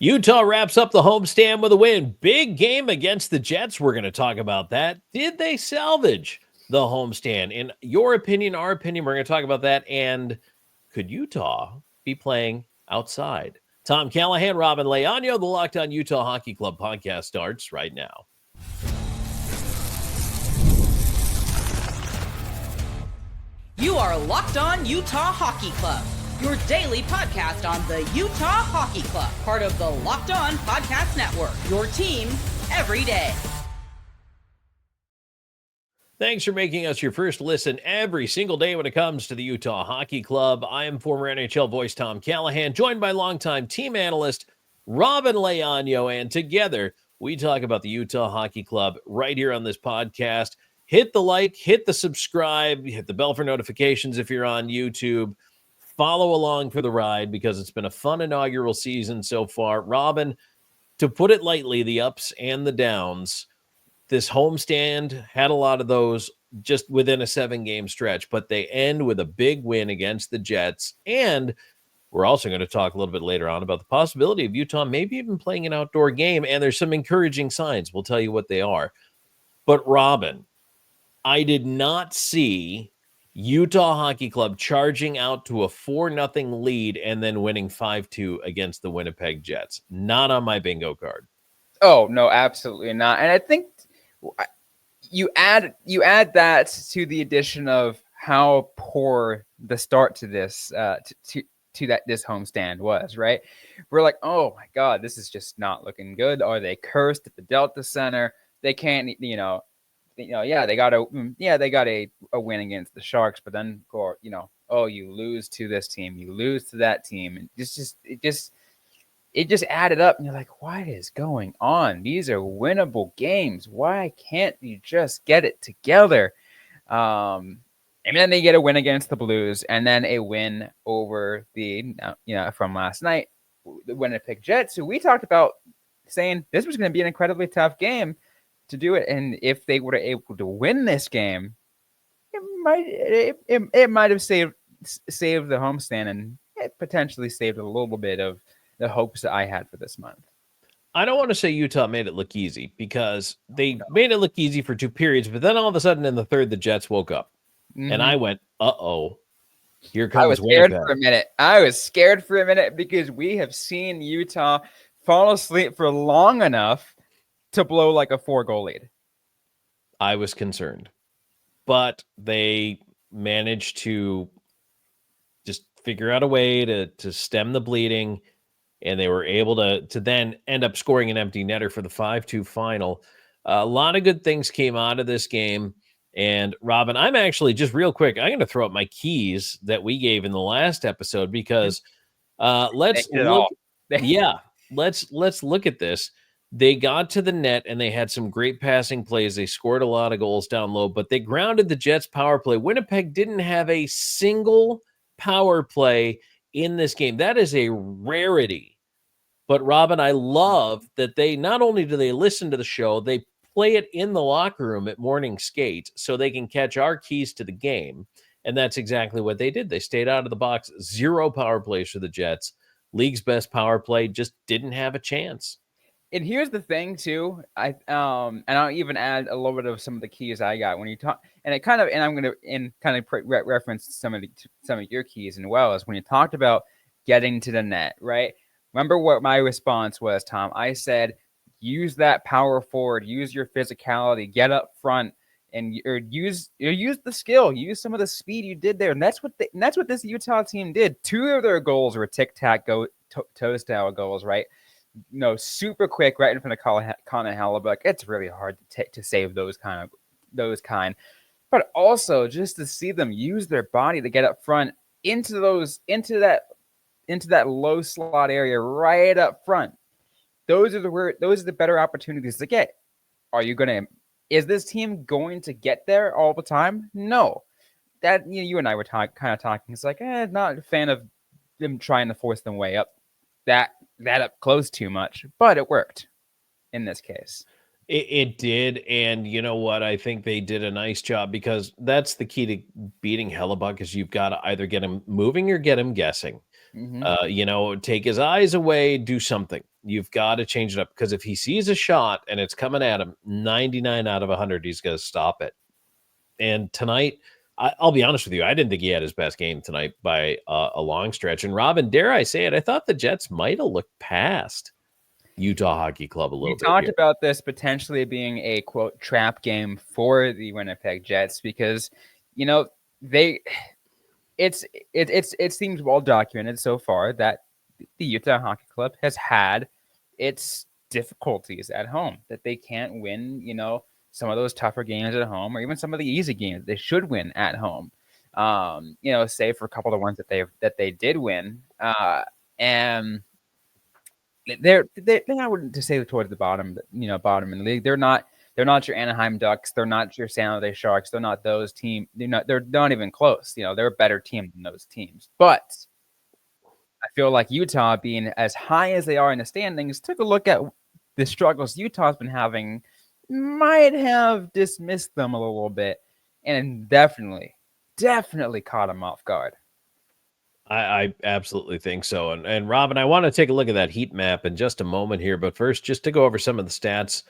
Utah wraps up the homestand with a win. Big game against the Jets. We're going to talk about that. Did they salvage the homestand? In your opinion, our opinion, we're going to talk about that. And could Utah be playing outside? Tom Callahan, Robyn Leaño, the Locked On Utah Hockey Club podcast starts right now. You are Locked On Utah Hockey Club, your daily podcast on the Utah Hockey Club, part of the Locked On Podcast Network, your team every day. Thanks for making us your first listen every single day when it comes to the Utah Hockey Club. I am former NHL voice Tom Callahan, joined by longtime team analyst Robyn Leaño, and together we talk about the Utah Hockey Club right here on this podcast. Hit the like, hit the subscribe, hit the bell for notifications if you're on YouTube. Follow along for the ride because it's been a fun inaugural season so far. Robyn, to put it lightly, the ups and the downs. This homestand had a lot of those just within a 7-game stretch, but they end with a big win against the Jets. And we're also going to talk a little bit later on about the possibility of Utah maybe even playing an outdoor game. And there's some encouraging signs. We'll tell you what they are. But Robyn, I did not see Utah Hockey Club charging out to a 4-0 lead and then winning 5-2 against the Winnipeg Jets. Not on my bingo card. Oh, no, absolutely not. And I think you add that to the addition of how poor the start to this this homestand was, right? We're like, oh my God, this is just not looking good. Are they cursed at the Delta Center? They can't, they got a win against the Sharks, but then you lose to this team, you lose to that team, and it just added up, and you're like, what is going on? These are winnable games. Why can't you just get it together? And then they get a win against the Blues, and then a win over from last night, the Winnipeg Jets, who we talked about saying this was going to be an incredibly tough game to do it. And if they were able to win this game, it might have saved the homestand, and it potentially saved a little bit of the hopes that I had for this month. I don't want to say Utah made it look easy because they made it look easy for 2 periods, but then all of a sudden in the third, the Jets woke up. Mm-hmm. And I went, uh-oh, here comes I was scared for a minute. I was scared for a minute because we have seen Utah fall asleep for long enough to blow like a 4-goal lead. I was concerned, but they managed to just figure out a way to stem the bleeding, and they were able to then end up scoring an empty netter for the 5-2 final. A lot of good things came out of this game. And Robyn, I'm actually just real quick, I'm going to throw up my keys that we gave in the last episode because let's look at this. They got to the net and they had some great passing plays. They scored a lot of goals down low, but they grounded the Jets power play. Winnipeg didn't have a single power play in this game. That is a rarity. But Robyn, I love that they not only do they listen to the show, they play it in the locker room at morning skate so they can catch our keys to the game. And that's exactly what they did. They stayed out of the box. 0 power plays for the Jets. League's best power play just didn't have a chance. And here's the thing too. And I'll even add a little bit of some of the keys I got when you talk. And I'm going to reference some of your keys as well, as when you talked about getting to the net, right? Remember what my response was, Tom? I said, use that power forward, use your physicality, get up front, and use the skill, use some of the speed you did there. And that's what this Utah team did. 2 of their goals were tic-tac-toe style goals, right? Super quick, right in front of Callahan Hellebuck. It's really hard to save those kind. But also just to see them use their body to get up front into that low slot area right up front. Those are the better opportunities to get. Is this team going to get there all the time? No. That you and I were kind of talking. It's like, not a fan of them trying to force them way up that up close too much, but it worked in this case. It did, and you know what? I think they did a nice job because that's the key to beating Hellebuck is you've got to either get him moving or get him guessing. Take his eyes away, do something. You've got to change it up, because if he sees a shot and it's coming at him, 99 out of 100, he's going to stop it. And tonight, I'll be honest with you, I didn't think he had his best game tonight by a long stretch. And Robyn, dare I say it, I thought the Jets might have looked past Utah Hockey Club a little bit. We talked about this potentially being a, quote, trap game for the Winnipeg Jets, because, it seems well documented so far that the Utah Hockey Club has had its difficulties at home, that they can't win, some of those tougher games at home, or even some of the easy games they should win at home. Save for a couple of ones that they did win. And they're I wouldn't to say towards the bottom in the league. They're not your Anaheim Ducks. They're not your San Jose Sharks. They're not those teams. They're not even close. They're a better team than those teams. But I feel like Utah, being as high as they are in the standings, took a look at the struggles Utah's been having, might have dismissed them a little bit, and definitely caught them off guard. I absolutely think so. And Robyn, I want to take a look at that heat map in just a moment here. But first, just to go over some of the stats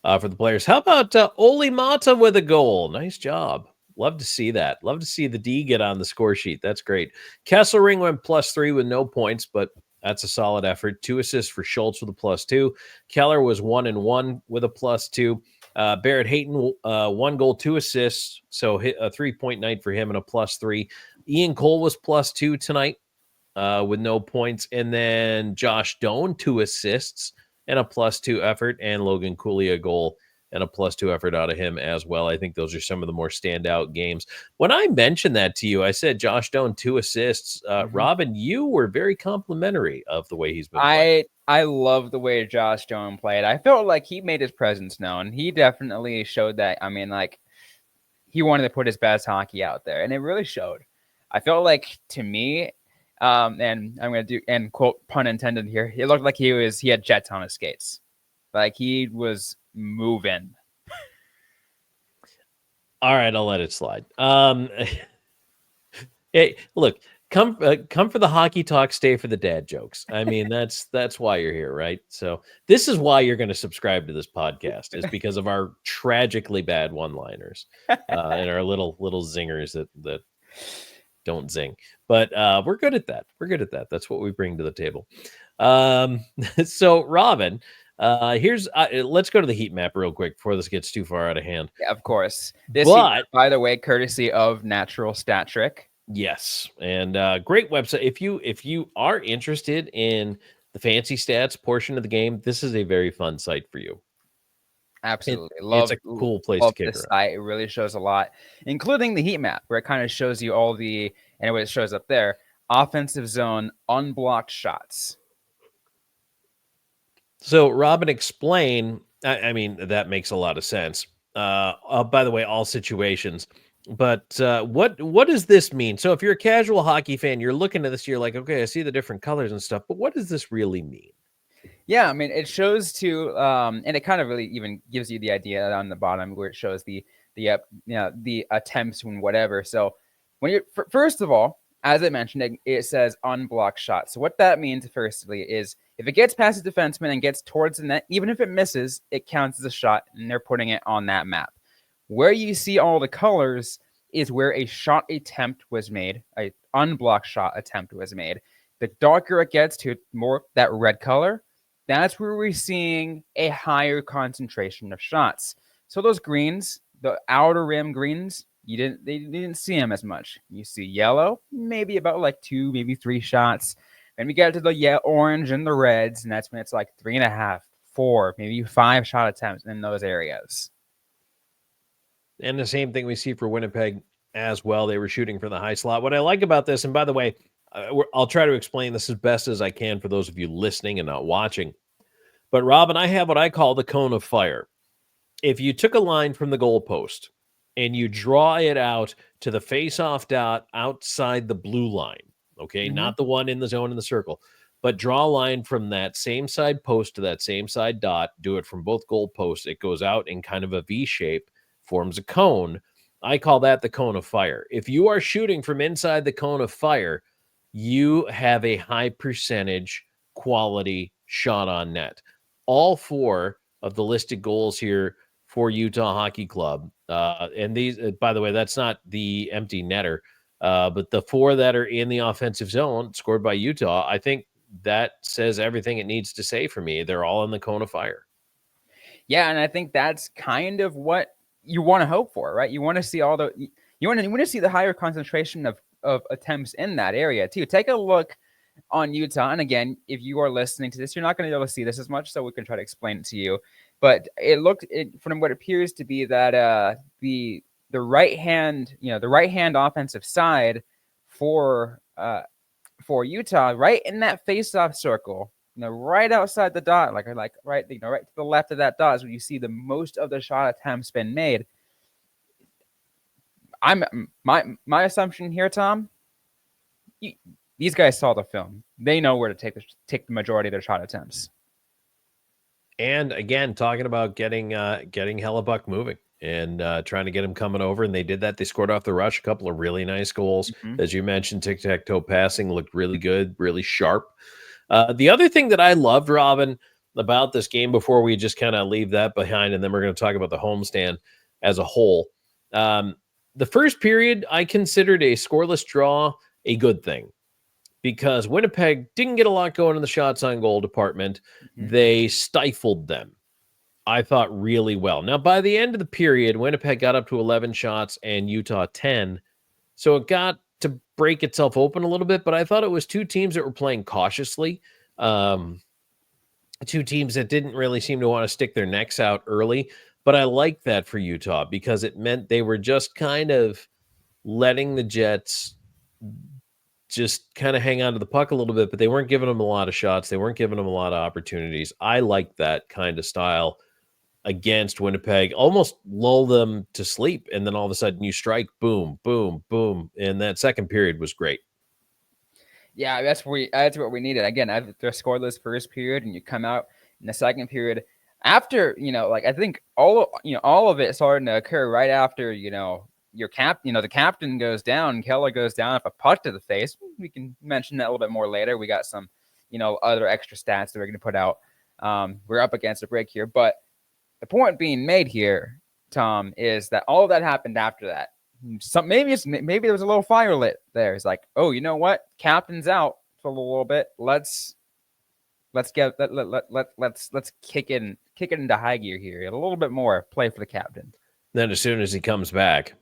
for the players. How about Oli Mata with a goal? Nice job. Love to see that. Love to see the D get on the score sheet. That's great. Kesselring went +3 with no points, but that's a solid effort. 2 assists for Schultz with a +2. Keller was 1-1 with a +2. Barrett Hayton, 1 goal, 2 assists. So hit a 3-point night for him and a +3. Ian Cole was +2 tonight with no points. And then Josh Doan, 2 assists and a +2 effort. And Logan Cooley, a goal and a +2 effort out of him as well. I think those are some of the more standout games. When I mentioned that to you, I said Josh Doan, 2 assists. Robyn, you were very complimentary of the way he's been playing. I love the way Josh Doan played. I felt like he made his presence known. He definitely showed that. I mean, like, he wanted to put his best hockey out there, and it really showed. I felt like, to me, and I'm going to do, and quote, pun intended here, it looked like he had jets on his skates. Like, he was moving. All right, I'll let it slide. Hey, look, come for the hockey talk, stay for the dad jokes. I mean, that's why you're here, right? So this is why you're going to subscribe to this podcast, is because of our tragically bad one-liners and our little zingers that don't zing. But we're good at that. We're good at that. That's what we bring to the table. So Robyn, let's go to the heat map real quick before this gets too far out of hand. Yeah, of course. This heat map, by the way, courtesy of Natural Stat Trick. Yes, and great website. If you are interested in the fancy stats portion of the game, this is a very fun site for you. Absolutely. It's a cool place to kick around. It really shows a lot, including the heat map, where it kind of shows you all the, and what it shows up there, offensive zone unblocked shots. So, Robyn, explain. I mean, that makes a lot of sense. By the way, all situations. But what does this mean? So if you're a casual hockey fan, you're looking at this, you're like, okay, I see the different colors and stuff, but what does this really mean? Yeah, I mean, it shows to, and it kind of really even gives you the idea on the bottom where it shows the attempts and whatever. So when you're, first of all, as I mentioned, it says unblocked shot. So what that means, firstly, is if it gets past the defenseman and gets towards the net, even if it misses, it counts as a shot, and they're putting it on that map. Where you see all the colors is where a shot attempt was made, an unblocked shot attempt was made. The darker it gets to more that red color, that's where we're seeing a higher concentration of shots. So those greens, the outer rim greens, they didn't see them as much. You see yellow, maybe about like 2, maybe 3 shots. Then we get to the orange and the reds, and that's when it's like 3.5, 4, maybe 5 shot attempts in those areas. And the same thing we see for Winnipeg as well. They were shooting for the high slot. What I like about this, and by the way, I'll try to explain this as best as I can for those of you listening and not watching. But Robyn, I have what I call the cone of fire. If you took a line from the goalpost and you draw it out to the face-off dot outside the blue line, okay, not the one in the zone in the circle, but draw a line from that same side post to that same side dot, do it from both goalposts. It goes out in kind of a V shape, forms a cone. I call that the cone of fire. If you are shooting from inside the cone of fire, you have a high percentage quality shot on net. All 4 of the listed goals here for Utah Hockey Club. And these, by the way, that's not the empty netter, but the 4 that are in the offensive zone scored by Utah, I think that says everything it needs to say for me. They're all in the cone of fire. Yeah, and I think that's kind of what you want to hope for, right? You want to see you want to see the higher concentration of attempts in that area too. Take a look on Utah, and again, if you are listening to this, you're not going to be able to see this as much, so we can try to explain it to you. But from what appears to be that the right hand, the right hand offensive side for Utah, right in that face-off circle, right outside the dot, like right, right to the left of that dot is where you see the most of the shot attempts been made. My assumption here, Tom. These guys saw the film. They know where to take the majority of their shot attempts. And again, talking about getting Hellebuck moving and trying to get him coming over, and they did that. They scored off the rush, a couple of really nice goals. Mm-hmm. As you mentioned, tic-tac-toe passing looked really good, really sharp. The other thing that I loved, Robyn, about this game before we just kind of leave that behind, and then we're going to talk about the homestand as a whole. The first period, I considered a scoreless draw a good thing, because Winnipeg didn't get a lot going in the shots on goal department. Mm-hmm. They stifled them, I thought, really well. Now, by the end of the period, Winnipeg got up to 11 shots and Utah 10. So it got to break itself open a little bit, but I thought it was 2 teams that were playing cautiously. 2 teams that didn't really seem to want to stick their necks out early. But I liked that for Utah, because it meant they were just kind of letting the Jets just kind of hang on to the puck a little bit, but they weren't giving them a lot of shots. They weren't giving them a lot of opportunities. I like that kind of style against Winnipeg. Almost lull them to sleep, and then all of a sudden you strike, boom, boom, boom. And that second period was great. Yeah, that's what we needed. Again, after a scoreless first period, and you come out in the second period after, I think all of it started to occur right after, the captain goes down, Keller goes down with a puck to the face. We can mention that a little bit more later. We got some, other extra stats that we're going to put out. We're up against a break here, but the point being made here, Tom, is that all of that happened after that. Maybe there was a little fire lit there. It's like, oh, you know what? Captain's out for a little bit. Let's kick it into high gear here. A little bit more play for the captain. Then as soon as he comes back,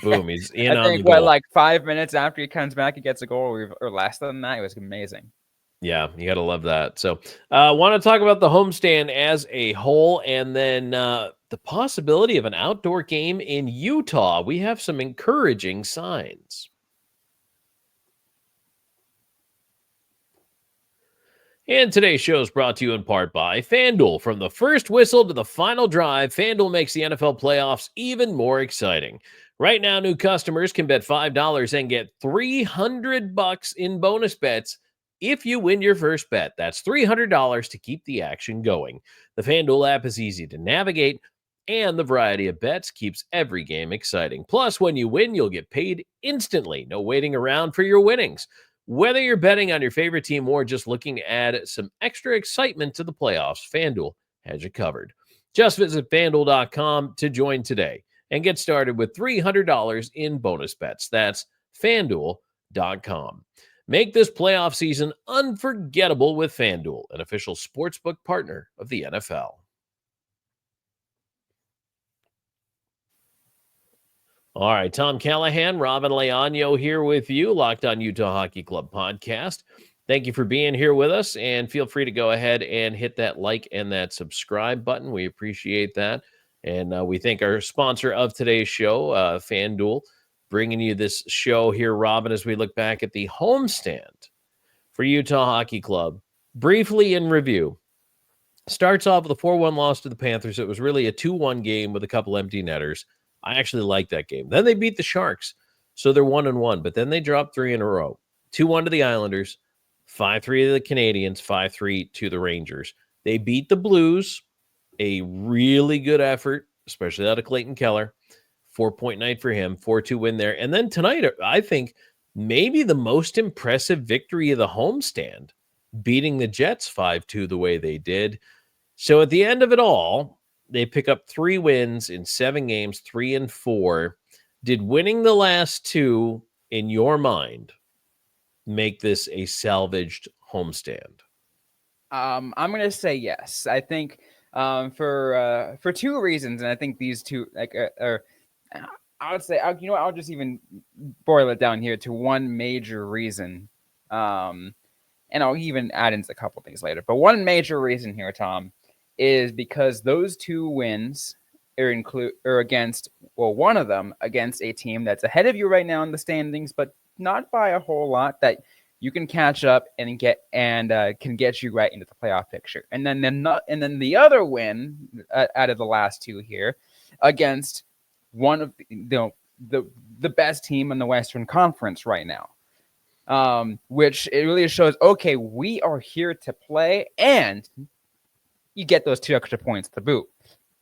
boom, he's in I on think, the goal. like 5 minutes after he comes back, he gets a goal, or less than that. It was amazing. Yeah, you got to love that. So want to talk about the homestand as a whole, and then the possibility of an outdoor game in Utah. We have some encouraging signs. And today's show is brought to you in part by FanDuel. From the first whistle to the final drive, FanDuel makes the NFL playoffs even more exciting. Right now, new customers can bet $5 and get $300 in bonus bets if you win your first bet. That's $300 to keep the action going. The FanDuel app is easy to navigate, and the variety of bets keeps every game exciting. Plus, when you win, you'll get paid instantly. No waiting around for your winnings. Whether you're betting on your favorite team or just looking to add some extra excitement to the playoffs, FanDuel has you covered. Just visit FanDuel.com to join today and get started with $300 in bonus bets. That's FanDuel.com. Make this playoff season unforgettable with FanDuel, an official sportsbook partner of the NFL. All right, Tom Callahan, Robyn Leaño here with you, Locked On Utah Hockey Club podcast. Thank you for being here with us, and feel free to go ahead and hit that like and that subscribe button. We appreciate that, and we thank our sponsor of today's show, FanDuel, bringing you this show here, Robyn, as we look back at the homestand for Utah Hockey Club. Briefly in review, starts off with a 4-1 loss to the Panthers. It was really a 2-1 game with a couple empty netters. I actually like that game. Then they beat the Sharks, so they're 1-1. But then they dropped 3 in a row. 2-1 to the Islanders, 5-3 to the Canadians, 5-3 to the Rangers. They beat the Blues, a really good effort, especially out of Clayton Keller. 4-point night for him, 4-2 win there. And then tonight, I think maybe the most impressive victory of the homestand, beating the Jets 5-2 the way they did. So at the end of it all, they pick up 3 wins in 7 games, 3-4. Did winning the last 2, in your mind, make this a salvaged homestand? I'm gonna say yes. I think for 2 reasons, and I think these 2 are. I would say, I'll just even boil it down here to one major reason, and I'll even add in a couple things later. But one major reason here, Tom, is because those 2 wins are against, well, one of them against a team that's ahead of you right now in the standings, but not by a whole lot, that you can catch up and can get you right into the playoff picture. And then the other win out of the last 2 here against one of the best team in the Western Conference right now, which it really shows, okay, we are here to play, and you get those 2 extra points to boot.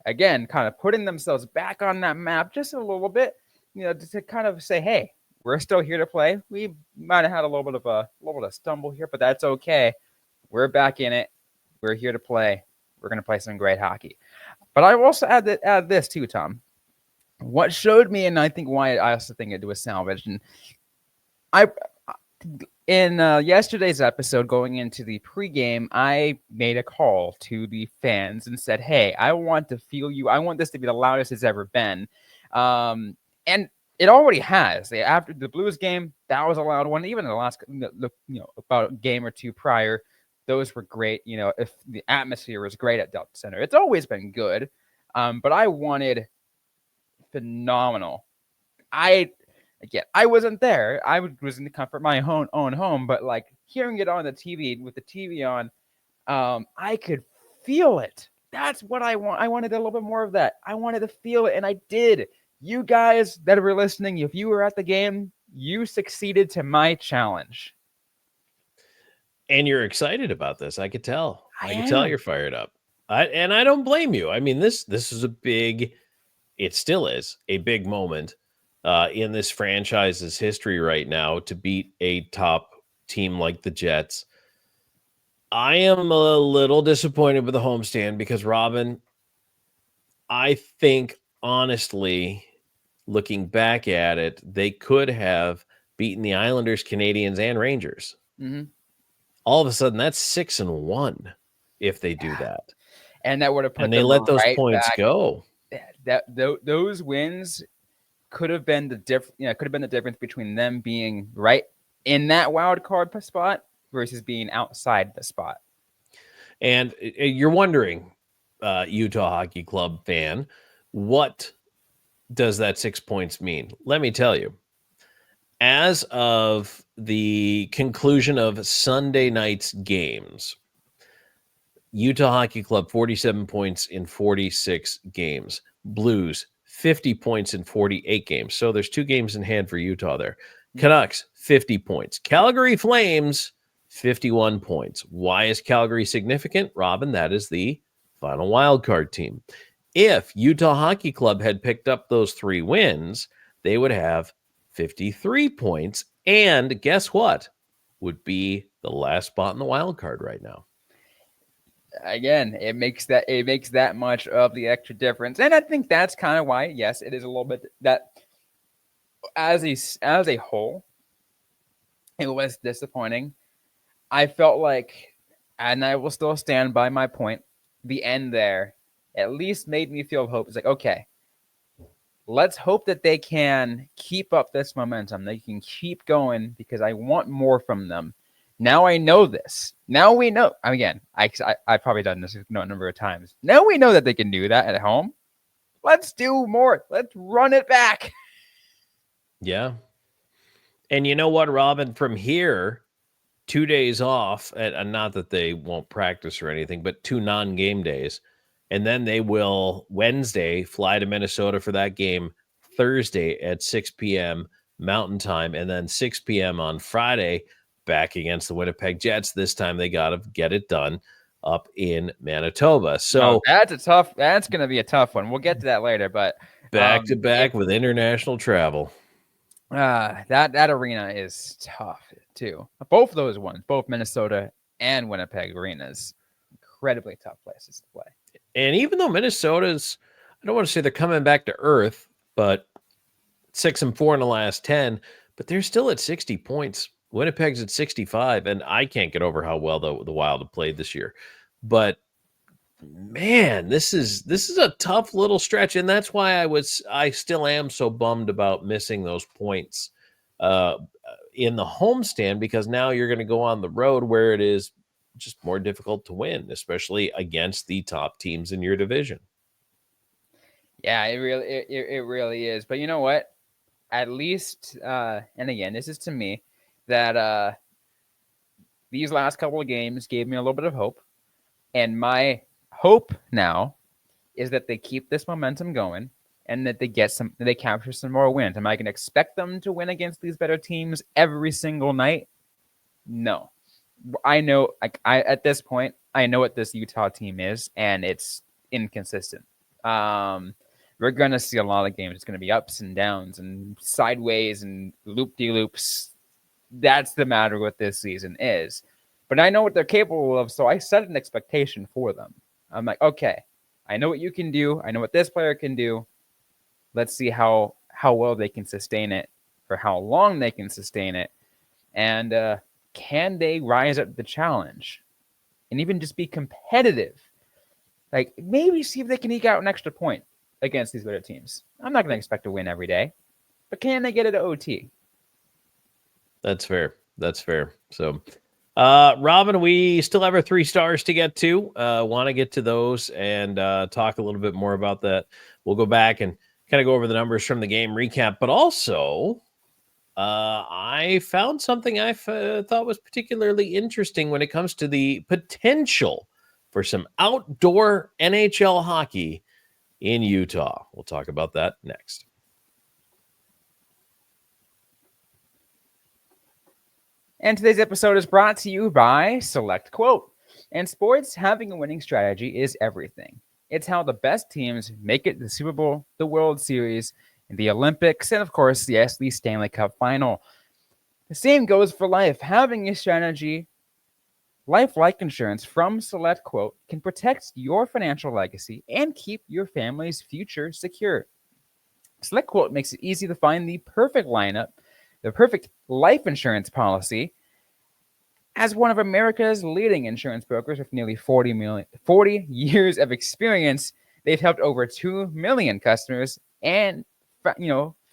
Again, kind of putting themselves back on that map just a little bit, to kind of say, hey, we're still here to play. We might have had a little bit of stumble here, but that's okay. We're back in it. We're here to play. We're going to play some great hockey. But I will also add this too, Tom. What showed me, and I think why I also think it was salvaged, and in yesterday's episode, going into the pregame, I made a call to the fans and said, hey, I want to feel you. I want this to be the loudest it's ever been. And it already has. After the Blues game, that was a loud one. Even the last, about a game or 2 prior, those were great. If the atmosphere was great at Delta Center, it's always been good. But I wanted phenomenal. I wasn't there. I was in the comfort of my own home, but like hearing it on the TV with the TV on, I could feel it. That's what I want. I wanted a little bit more of that. I wanted to feel it, and I did. You guys that were listening, if you were at the game, you succeeded to my challenge. And you're excited about this. I could tell. I could am. tell you're fired up. And I don't blame you. I mean, this is it still is a big moment in this franchise's history right now to beat a top team like the Jets. I am a little disappointed with the homestand because, Robyn, I think, honestly, looking back at it, they could have beaten the Islanders, Canadians, and Rangers. Mm-hmm. All of a sudden, that's 6-1 if they do that. And that would have put and they them let those right points back. go. Those wins could have been the difference between them being right in that wild card spot versus being outside the spot. And you're wondering, Utah Hockey Club fan, what does that 6 points mean? Let me tell you. As of the conclusion of Sunday night's games, Utah Hockey Club 47 points in 46 games. Blues 50 points in 48 games. So there's 2 games in hand for Utah there. Canucks 50 points. Calgary Flames 51 points. Why is Calgary significant? Robyn, that is the final wild card team. If Utah Hockey Club had picked up those 3 wins, they would have 53 points. And guess what? Would be the last spot in the wild card right now. Again, it makes that much of the extra difference. And I think that's kind of why, yes, it is a little bit that as a whole, it was disappointing. I felt like, and I will still stand by my point, the end there at least made me feel hope. It's like, okay, let's hope that they can keep up this momentum. They can keep going because I want more from them. Now I know this. Now we know. Again, I've probably done this a number of times. Now we know that they can do that at home. Let's do more. Let's run it back. Yeah. And you know what, Robyn? From here, 2 days off, and not that they won't practice or anything, but 2 non-game days. And then they will, Wednesday, fly to Minnesota for that game, Thursday at 6 p.m. Mountain Time, and then 6 p.m. on Friday, back against the Winnipeg Jets. This time they got to get it done up in Manitoba. So that's going to be a tough one. We'll get to that later, but back to back with international travel. That arena is tough too. Both of those ones, both Minnesota and Winnipeg arenas, incredibly tough places to play. And even though Minnesota's, I don't want to say they're coming back to earth, but 6-4 in the last 10, but they're still at 60 points. Winnipeg's at 65, and I can't get over how well the Wild have played this year. But man, this is a tough little stretch, and that's why I still am so bummed about missing those points in the homestand, because now you're going to go on the road where it is just more difficult to win, especially against the top teams in your division. Yeah, it really is. But you know what? At least, and again, this is to me, that these last couple of games gave me a little bit of hope. And my hope now is that they keep this momentum going and that they capture some more wins. Am I going to expect them to win against these better teams every single night? No. I know, at this point, I know what this Utah team is, and it's inconsistent. We're going to see a lot of games. It's going to be ups and downs and sideways and loop-de-loops. That's the matter what this season is. But I know what they're capable of, so I set an expectation for them. I'm like, okay, I know what you can do. I know what this player can do. Let's see how well they can sustain it, for how long they can sustain it. And can they rise up to the challenge and even just be competitive? Like, maybe see if they can eke out an extra point against these better teams. I'm not going to expect to win every day, but can they get it to OT? That's fair. So, Robyn, we still have our 3 stars to get to. Want to get to those and talk a little bit more about that. We'll go back and kind of go over the numbers from the game recap, but also I found something I thought was particularly interesting when it comes to the potential for some outdoor NHL hockey in Utah. We'll talk about that next. And today's episode is brought to you by Select Quote. In sports, having a winning strategy is everything. It's how the best teams make it to the Super Bowl, the World Series, the Olympics, and of course, yes, the Stanley Cup final. The same goes for life. Having a strategy, life insurance from Select Quote can protect your financial legacy and keep your family's future secure. Select Quote makes it easy to find the perfect lineup, the perfect life insurance policy. As one of America's leading insurance brokers with nearly 40 years of experience, they've helped over 2 million customers and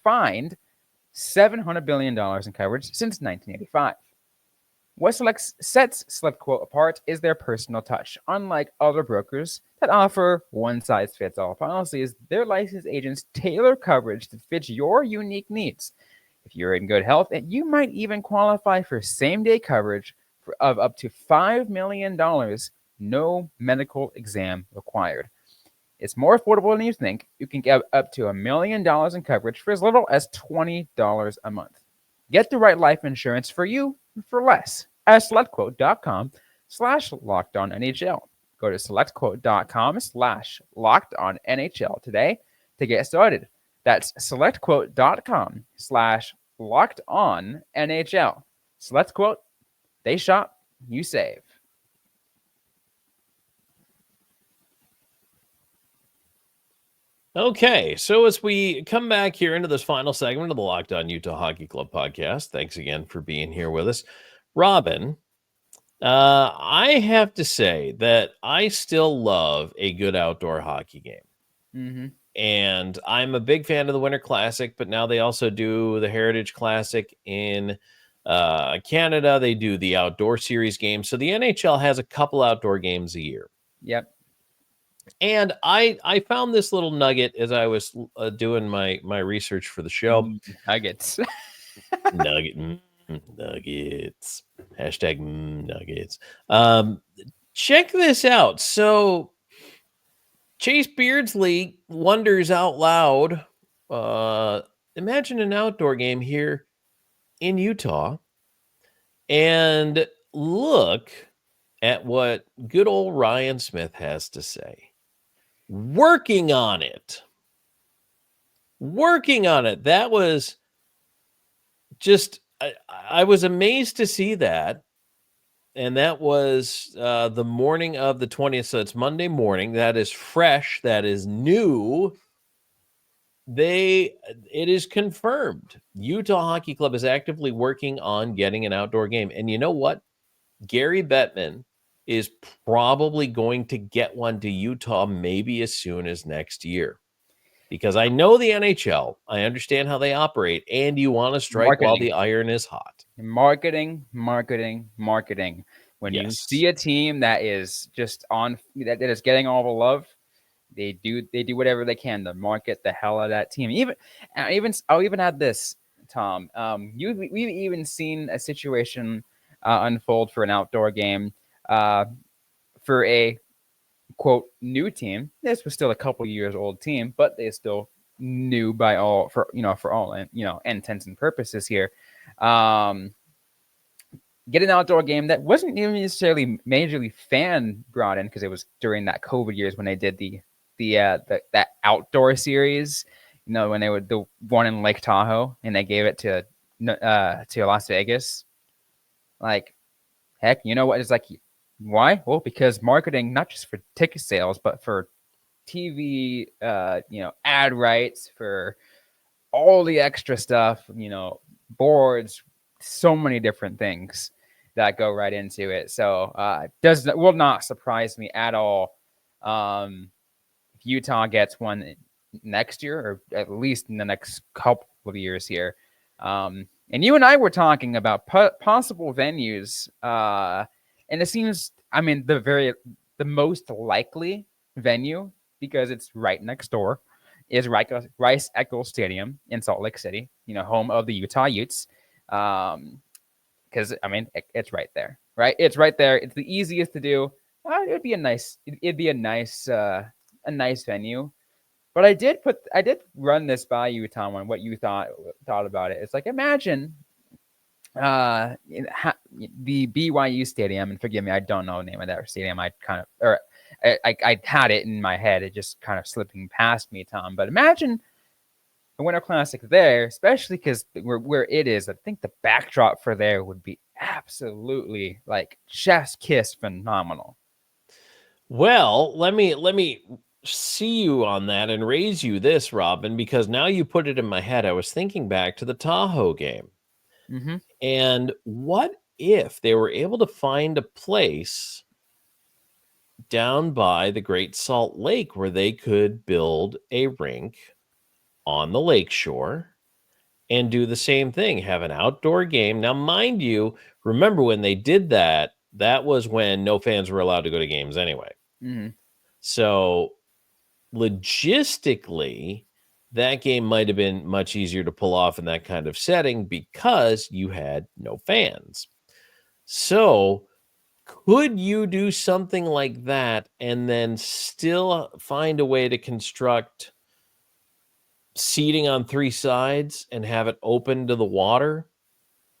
find $700 billion in coverage since 1985. What sets Select Quote apart is their personal touch. Unlike other brokers that offer one-size-fits-all policies, their licensed agents tailor coverage to fit your unique needs. If you're in good health, you might even qualify for same-day coverage of up to $5 million, no medical exam required. It's more affordable than you think. You can get up to $1 million in coverage for as little as $20 a month. Get the right life insurance for you for less at selectquote.com/lockedonnhl. Go to selectquote.com/lockedonnhl today to get started. That's selectquote.com/lockedonnhl. Select Quote. They shop, you save. Okay, so as we come back here into this final segment of the Locked On Utah Hockey Club podcast, thanks again for being here with us. Robyn, I have to say that I still love a good outdoor hockey game. Mm-hmm. And I'm a big fan of the Winter Classic, but now they also do the Heritage Classic in Canada. They do the outdoor series games. So the NHL has a couple outdoor games a year. Yep. And I found this little nugget as I was doing my research for the show. Nuggets. Nuggets. Hashtag nuggets. Check this out. So Chase Beardsley wonders out loud. Imagine an outdoor game here in Utah. And look at what good old Ryan Smith has to say. Working on it. That was I was amazed to see that. And that was the morning of the 20th. So it's Monday morning. That is fresh. That is new. It is confirmed. Utah Hockey Club is actively working on getting an outdoor game. And you know what? Gary Bettman is probably going to get one to Utah maybe as soon as next year. Because I know the NHL, I understand how they operate, and you want to strike while the iron is hot. Marketing. When you see a team that is just that is getting all the love, they do whatever they can to market the hell out of that team. I'll even add this, Tom. We've even seen a situation unfold for an outdoor game for a quote new team. This was still a couple years old team, but they still new by all for all intents and purposes here. Get an outdoor game that wasn't even necessarily majorly fan brought in, because it was during that COVID years when they did that outdoor series, when they would the one in Lake Tahoe, and they gave it to Las Vegas. Like, heck, you know what? It's like, why? Well, because marketing, not just for ticket sales, but for TV, ad rights, for all the extra stuff, boards, so many different things that go right into it. So will not surprise me at all if Utah gets one next year, or at least in the next couple of years here. And you and I were talking about possible venues, and it seems, the most likely venue, because it's right next door, is Rice-Eccles Stadium in Salt Lake City, home of the Utah Utes. Because it's right there, right? It's right there. It's the easiest to do. It'd be a nice venue. But I did run this by you, Tom, on what you thought about it. It's like, imagine the BYU stadium, and forgive me, I don't know the name of that stadium. I had it in my head. It just kind of slipping past me, Tom. But imagine the Winter Classic there, especially because where it is, I think the backdrop for there would be absolutely like chef's kiss phenomenal. Well, let me see you on that and raise you this, Robyn, because now you put it in my head. I was thinking back to the Tahoe game. Mm-hmm. And what if they were able to find a place down by the Great Salt Lake where they could build a rink on the lakeshore and do the same thing, have an outdoor game. Now, mind you, remember when they did that, that was when no fans were allowed to go to games anyway. Mm-hmm. So logistically, that game might have been much easier to pull off in that kind of setting because you had no fans. So could you do something like that and then still find a way to construct seating on three sides and have it open to the water?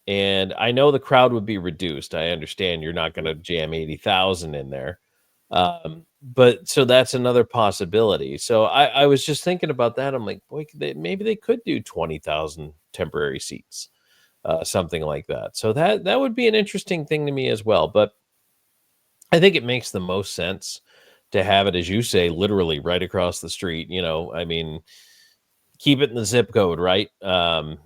And I know the crowd would be reduced. I understand you're not going to jam 80,000 in there. But so that's another possibility. So I was just thinking about that. I'm like, boy, maybe they could do 20,000 temporary seats, something like that. So that would be an interesting thing to me as well. But I think it makes the most sense to have it, as you say, literally right across the street. Keep it in the zip code, right? But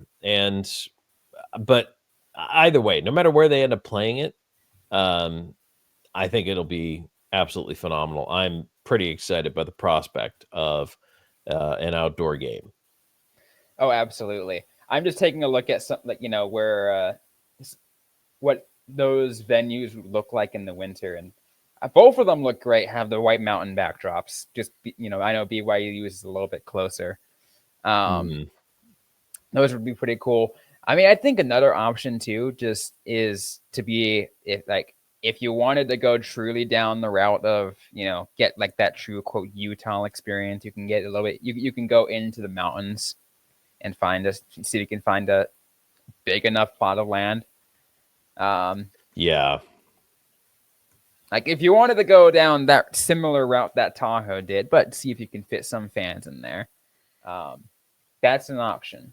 either way, no matter where they end up playing it, I think it'll be absolutely phenomenal. I'm pretty excited by the prospect of an outdoor game. Oh, absolutely. I'm just taking a look at something, where what those venues would look like in the winter, and both of them look great. Have the White Mountain backdrops. Just I know BYU is a little bit closer. Those would be pretty cool. I think another option too just is to be if you wanted to go truly down the route of, get like that true quote Utah experience, you can get a little bit, you can go into the mountains and see if you can find a big enough plot of land. Yeah. Like if you wanted to go down that similar route that Tahoe did, but see if you can fit some fans in there. That's an option.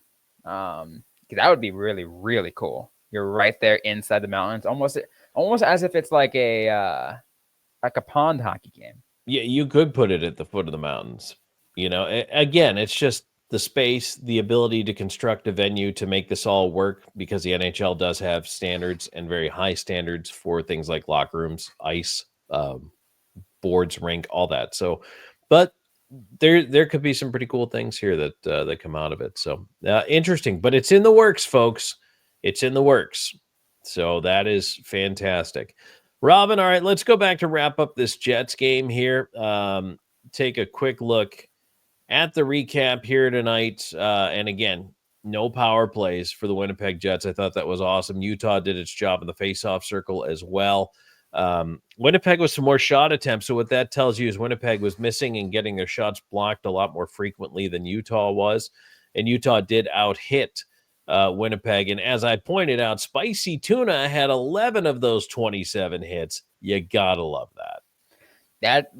that would be really, really cool. You're right there inside the mountains, almost as if it's like a pond hockey game. Yeah, you could put it at the foot of the mountains. Again, it's just the space, the ability to construct a venue to make this all work, because the NHL does have standards, and very high standards, for things like locker rooms, ice, boards, rink, all that. So, but there could be some pretty cool things here that come out of it. So interesting, but it's in the works, folks. It's in the works. So that is fantastic. Robyn, all right, let's go back to wrap up this Jets game here. Take a quick look at the recap here tonight. And again, no power plays for the Winnipeg Jets. I thought that was awesome. Utah did its job in the faceoff circle as well. Winnipeg was some more shot attempts. So what that tells you is Winnipeg was missing and getting their shots blocked a lot more frequently than Utah was. And Utah did out-hit Winnipeg. And as I pointed out, Spicy Tuna had 11 of those 27 hits. You gotta love that.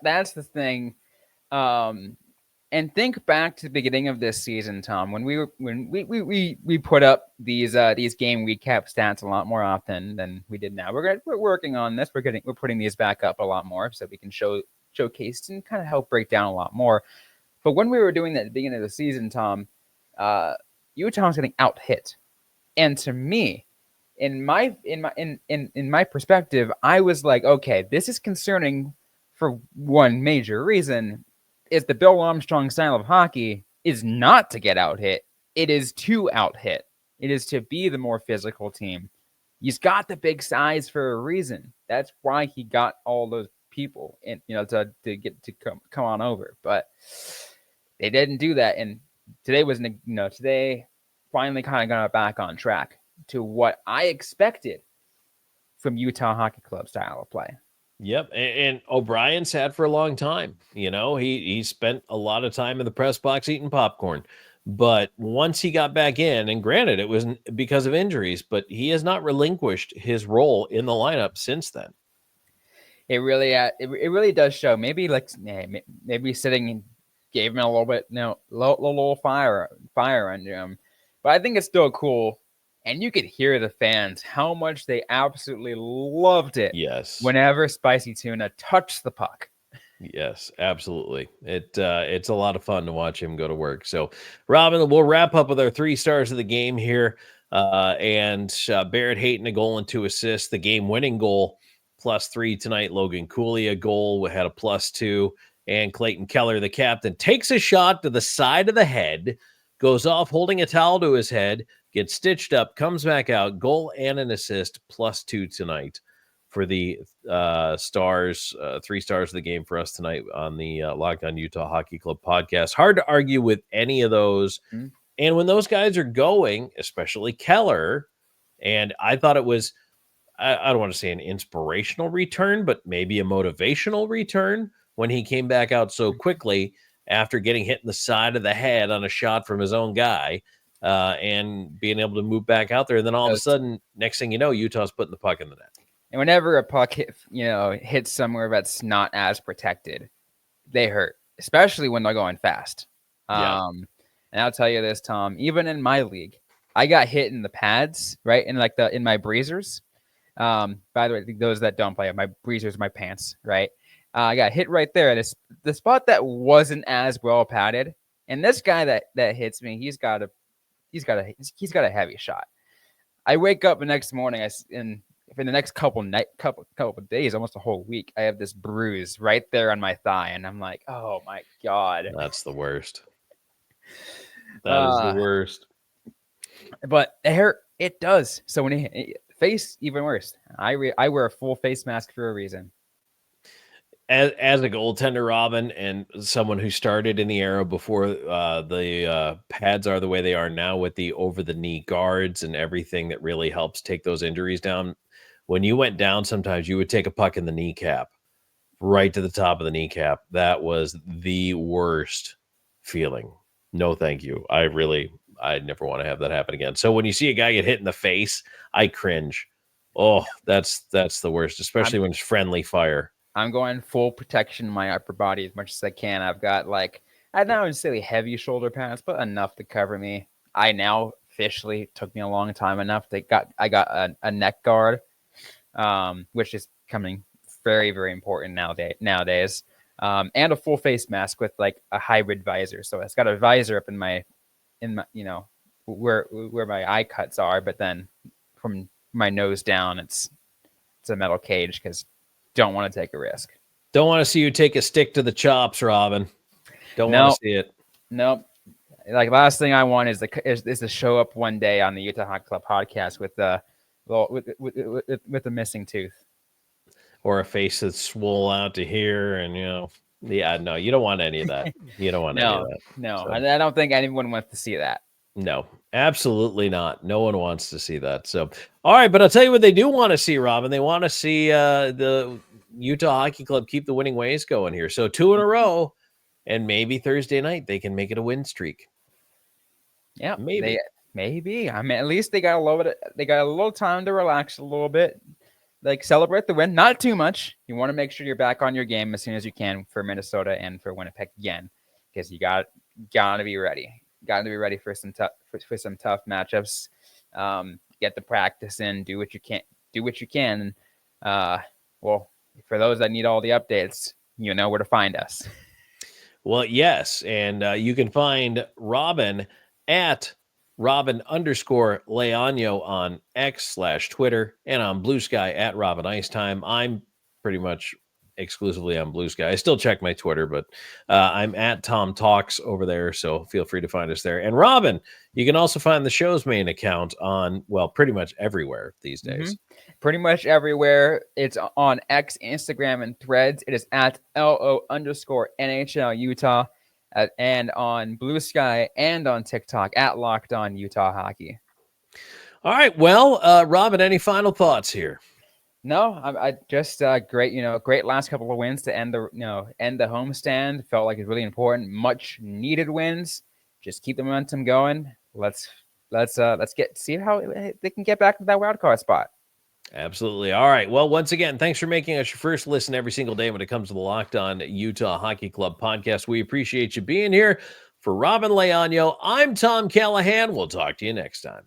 That's the thing. And think back to the beginning of this season, Tom, when we put up these game recap stats a lot more often than we did now. We're working on this. We're putting these back up a lot more so we can showcase and kind of help break down a lot more. But when we were doing that at the beginning of the season, Tom, Utah was getting out hit, and to me, in my perspective, I was like, okay, this is concerning for one major reason. Is the Bill Armstrong style of hockey is not to get out hit. It is to out hit. It is to be the more physical team. He's got the big size for a reason. That's why he got all those people in, to get to come on over. But they didn't do that. And today finally kind of got back on track to what I expected from Utah Hockey Club style of play. Yep, and O'Brien sat for a long time. He spent a lot of time in the press box eating popcorn. But once he got back in, and granted, it was because of injuries, but he has not relinquished his role in the lineup since then. It really does show. Maybe sitting gave him a little bit, little fire under him. But I think it's still cool. And you could hear the fans, how much they absolutely loved it. Yes. Whenever Spicy Tuna touched the puck. Yes, absolutely. It's a lot of fun to watch him go to work. So, Robyn, we'll wrap up with our 3 stars of the game here. And Barrett, Hayton, a goal and 2 assists. The game-winning goal, +3 tonight. Logan Cooley, a goal, had a +2. And Clayton Keller, the captain, takes a shot to the side of the head, goes off holding a towel to his head, gets stitched up, comes back out, goal and an assist, +2 tonight for the stars, 3 stars of the game for us tonight on the Locked On Utah Hockey Club podcast. Hard to argue with any of those. Mm-hmm. And when those guys are going, especially Keller, and I thought it was, I don't want to say an inspirational return, but maybe a motivational return when he came back out so quickly after getting hit in the side of the head on a shot from his own guy. And being able to move back out there. And then all of a sudden, next thing you know, Utah's putting the puck in the net. And whenever a puck hits somewhere that's not as protected, they hurt, especially when they're going fast. Yeah. And I'll tell you this, Tom, even in my league, I got hit in the pads, right? In my breezers. By the way, those that don't play, my breezers, my pants, right? I got hit right there. The spot that wasn't as well padded. And this guy that hits me, he's got a heavy shot. I wake up the next morning, in the next couple of days, almost a whole week, I have this bruise right there on my thigh, and I'm like, oh my god, that's the worst. That is the worst. But it does. So when face, even worse. I wear a full face mask for a reason. As a goaltender, Robyn, and someone who started in the era before the pads are the way they are now with the over-the-knee guards and everything that really helps take those injuries down, when you went down, sometimes you would take a puck in the kneecap, right to the top of the kneecap. That was the worst feeling. No, thank you. I never want to have that happen again. So when you see a guy get hit in the face, I cringe. Oh, that's the worst, especially when it's friendly fire. I'm going full protection in my upper body as much as I can. I've got I don't necessarily heavy shoulder pads, but enough to cover me. I now officially took me a long time enough. I got a neck guard, which is coming very, very important nowadays. And a full face mask with like a hybrid visor. So it's got a visor up in my where my eye cuts are, but then from my nose down, it's a metal cage because don't want to take a risk. Don't want to see you take a stick to the chops, Robyn. Don't want to see it. Nope. Like last thing I want is to show up one day on the Utah Hockey Club podcast with a missing tooth. Or a face that's swole out to here, and no, you don't want any of that. You don't want any of that. No, so. I don't think anyone wants to see that. No, absolutely not. No one wants to see that. So, all right, but I'll tell you what they do want to see, Robyn. They want to see the Utah Hockey Club keep the winning ways going here. So 2 in a row, and maybe Thursday night they can make it a win streak. Yeah, maybe. I mean, at least they got a little time to relax a little bit. Like celebrate the win, not too much. You want to make sure you're back on your game as soon as you can for Minnesota and for Winnipeg again, because you got to be ready. Got to be ready for some tough matchups. Get the practice in. Do what you can. Well, for those that need all the updates, you know where to find us. Well, yes, and you can find Robyn at Robyn_Leaño on X/Twitter and on Blue Sky at Robyn Ice Time. I'm pretty much exclusively on Blue Sky. I still check my Twitter, but I'm at Tom Talks over there, so feel free to find us there. And Robyn, you can also find the show's main account on, well, pretty much everywhere these days. Mm-hmm. Pretty much everywhere. It's on X, Instagram, and Threads. It is at LO_NHL Utah. And on Blue Sky and on TikTok at Locked On Utah Hockey. All right. Well, Robyn, any final thoughts here? No, I just great last couple of wins to end the homestand. Felt like it's really important. Much needed wins. Just keep the momentum going. Let's see how they can get back to that wild card spot. Absolutely. All right. Well, once again, thanks for making us your first listen every single day when it comes to the Locked On Utah Hockey Club podcast. We appreciate you being here. For Robyn Leaño, I'm Tom Callahan. We'll talk to you next time.